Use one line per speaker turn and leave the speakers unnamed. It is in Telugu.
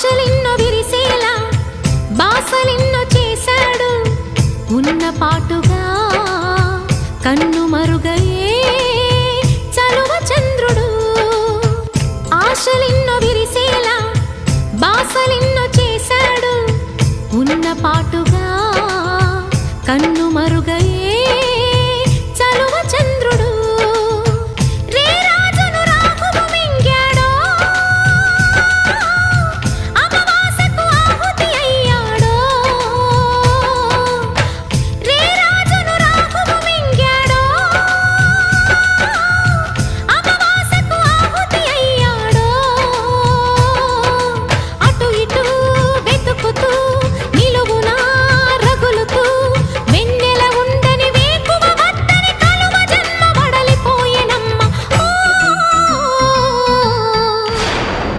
ఆశలెన్నో విరిసేలా బాసలెన్నో చేశాడు ఉన్న పాటుగా కన్ను మరుగయే చలువ చంద్రుడు ఆశలెన్నో విరిసేలా బాసలెన్నో చేశాడు ఉన్న పాటుగా కన్ను